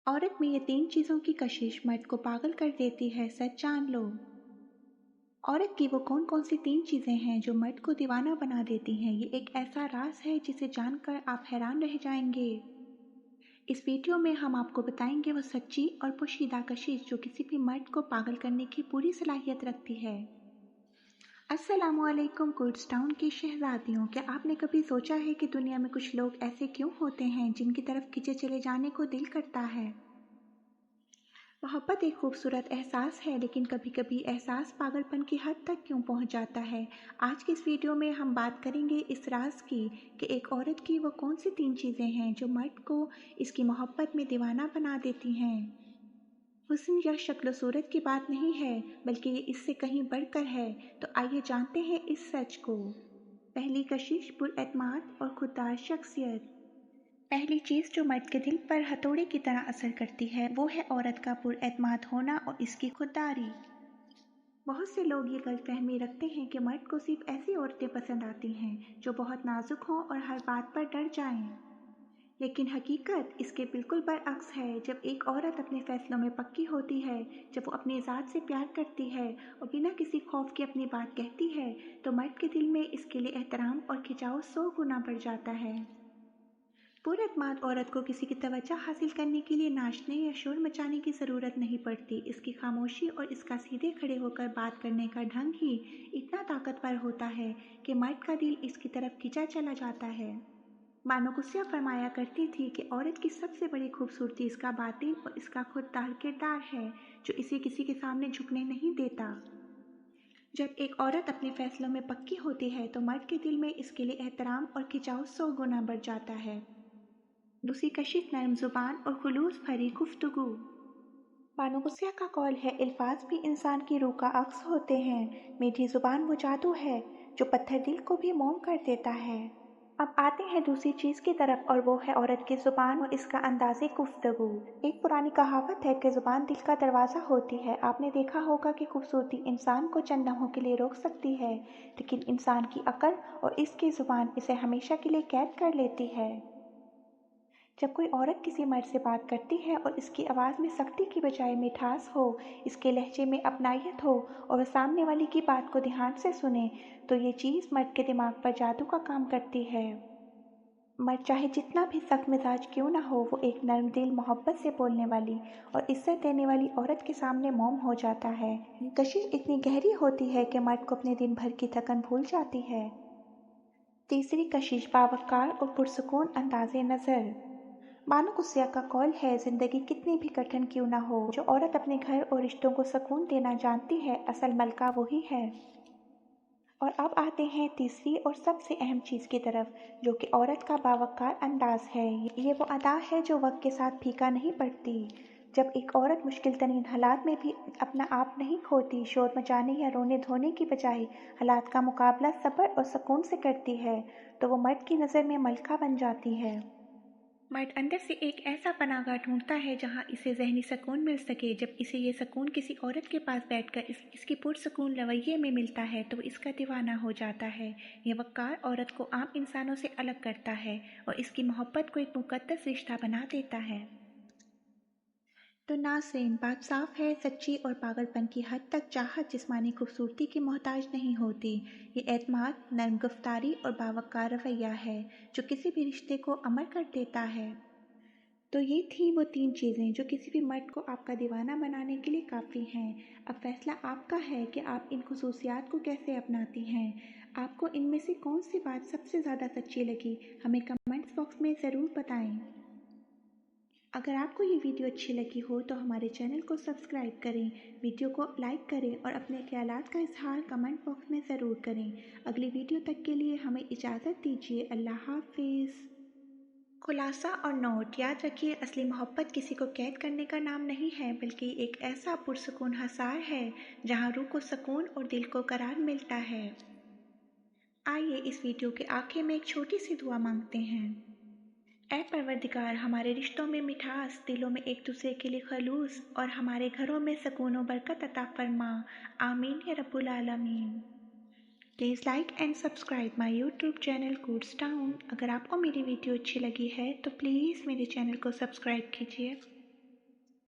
औरत में ये 3 चीज़ों की कशिश मर्द को पागल कर देती है, सच जान लो। औरत की वो कौन कौन सी 3 चीज़ें हैं जो मर्द को दीवाना बना देती हैं? ये एक ऐसा राज है जिसे जानकर आप हैरान रह जाएंगे। इस वीडियो में हम आपको बताएंगे वो सच्ची और पोशीदा कशिश जो किसी भी मर्द को पागल करने की पूरी सलाहियत रखती है। अस्सलामुअलैकुम कुड्स टाउन की शहजादियों, क्या आपने कभी सोचा है कि दुनिया में कुछ लोग ऐसे क्यों होते हैं जिनकी तरफ खींचे चले जाने को दिल करता है? मोहब्बत एक खूबसूरत एहसास है, लेकिन कभी कभी एहसास पागलपन की हद तक क्यों पहुंच जाता है। आज की इस वीडियो में हम बात करेंगे इस राज की कि एक औरत की वो कौन सी 3 चीज़ें हैं जो मर्द को इसकी मोहब्बत में दीवाना बना देती हैं। हुस्न या शक्ल सूरत की बात नहीं है, बल्कि ये इससे कहीं बढ़कर है। तो आइए जानते हैं इस सच को। पहली कशिश, पुरएतमाद और खुददार शख्सियत। पहली चीज़ जो मर्द के दिल पर हथौड़े की तरह असर करती है वो है औरत का पुरएतमाद होना और इसकी खुददारी। बहुत से लोग ये गलतफहमी रखते हैं कि मर्द को सिर्फ ऐसी औरतें पसंद आती हैं जो बहुत नाजुक हों और हर बात पर डर जाएं। लेकिन हकीकत इसके बिल्कुल बरअक्स है। जब एक औरत अपने फैसलों में पक्की होती है, जब वो अपनी ज़ात से प्यार करती है और बिना किसी खौफ के अपनी बात कहती है, तो मर्द के दिल में इसके लिए एहतराम और खिंचाव 100 गुना बढ़ जाता है। पुरएतमाद औरत को किसी की तवज्जो हासिल करने के लिए नाचने या शोर मचाने की ज़रूरत नहीं पड़ती। इसकी खामोशी और इसका सीधे खड़े होकर बात करने का ढंग ही इतना ताकतवर होता है कि मर्द का दिल इसकी तरफ खिंचा चला जाता है। बानो कुस्सिया फरमाया करती थी कि औरत की सबसे बड़ी खूबसूरती इसका बातिन और इसका खुददार किरदार है जो इसे किसी के सामने झुकने नहीं देता। जब एक औरत अपने फैसलों में पक्की होती है तो मर्द के दिल में इसके लिए एहतराम और खिंचाव 100 गुना बढ़ जाता है। दूसरी कशिश, नरम ज़ुबान और खुलूस भरी गुफ्तगू। बानो कुस्सिया का कौल है, अल्फाज भी इंसान की रूह का अक्स होते हैं। मीठी ज़ुबान वो जादू है जो पत्थर दिल को भी मोम कर देता है। अब आते हैं दूसरी चीज़ की तरफ और वो है औरत की ज़ुबान और इसका अंदाज़े गुफ्तगू। एक पुरानी कहावत है कि ज़ुबान दिल का दरवाज़ा होती है। आपने देखा होगा कि खूबसूरती इंसान को चंद लम्हों के लिए रोक सकती है, लेकिन इंसान की अकल और इसकी ज़ुबान इसे हमेशा के लिए कैद कर लेती है। जब कोई औरत किसी मर्द से बात करती है और इसकी आवाज़ में सख्ती की बजाय मिठास हो, इसके लहजे में अपनायत हो और वह सामने वाली की बात को ध्यान से सुने, तो ये चीज़ मर्द के दिमाग पर जादू का काम करती है। मर्द चाहे जितना भी सख्त मिजाज क्यों ना हो, वो एक नर्म दिल, मोहब्बत से बोलने वाली और इज्जत देने वाली औरत के सामने मौम हो जाता है। कशिश इतनी गहरी होती है कि मर्द को अपने दिन भर की थकन भूल जाती है। तीसरी कशिश, बावकार और पुरसुकून अंदाज़े नज़र। बानो कुस्सिया का कौल है, ज़िंदगी कितनी भी कठिन क्यों ना हो, जो औरत अपने घर और रिश्तों को सुकून देना जानती है, असल मलका वही है। और अब आते हैं तीसरी और सबसे अहम चीज़ की तरफ, जो कि औरत का बावकार अंदाज है। ये वो अदा है जो वक्त के साथ फीका नहीं पड़ती। जब एक औरत मुश्किल तरीन हालात में भी अपना आप नहीं खोती, शोर मचाने या रोने धोने की बजाय हालात का मुकाबला सब्र और सुकून से करती है, तो वो मर्द की नज़र में मलका बन जाती है। मर्द अंदर से एक ऐसा पनाहगाह ढूंढता है जहां इसे ज़हनी सुकून मिल सके। जब इसे ये सुकून किसी औरत के पास बैठकर इसकी पुरसुकून रवैये में मिलता है तो वो इसका दीवाना हो जाता है। ये वक़ार औरत को आम इंसानों से अलग करता है और इसकी मोहब्बत को एक मुक़द्दस रिश्ता बना देता है। तो नाज़रीन, बात साफ है, सच्ची और पागलपन की हद तक चाहत जिस्मानी खूबसूरती की मोहताज नहीं होती। ये एतमाद, नरम गुफ्तारी और बावकार रवैया है जो किसी भी रिश्ते को अमर कर देता है। तो ये थी वो 3 चीज़ें जो किसी भी मर्द को आपका दीवाना बनाने के लिए काफ़ी हैं। अब फैसला आपका है कि आप इन खुसूसियात को कैसे अपनाती हैं। आपको इनमें से कौन सी बात सबसे ज़्यादा सच्ची लगी, हमें कमेंट्स बॉक्स में ज़रूर बताएं। अगर आपको ये वीडियो अच्छी लगी हो तो हमारे चैनल को सब्सक्राइब करें, वीडियो को लाइक करें और अपने ख्यालात का इजहार कमेंट बॉक्स में ज़रूर करें। अगली वीडियो तक के लिए हमें इजाज़त दीजिए। अल्लाह हाफिज़। खुलासा और नोट, याद रखिए, असली मोहब्बत किसी को कैद करने का नाम नहीं है, बल्कि एक ऐसा पुरसुकून हसार है जहाँ रूह को सुकून और दिल को करार मिलता है। आइए इस वीडियो के आखिर में एक छोटी सी दुआ मांगते हैं। ऐ परवरदिगार, हमारे रिश्तों में मिठास, दिलों में एक दूसरे के लिए खलूस और हमारे घरों में सुकून और बरकत अता फरमा। आमीन या रब्बुल आलमीन। Please like and subscribe my YouTube channel Quds town. अगर आपको मेरी वीडियो अच्छी लगी है तो प्लीज़ मेरे चैनल को सब्सक्राइब कीजिए।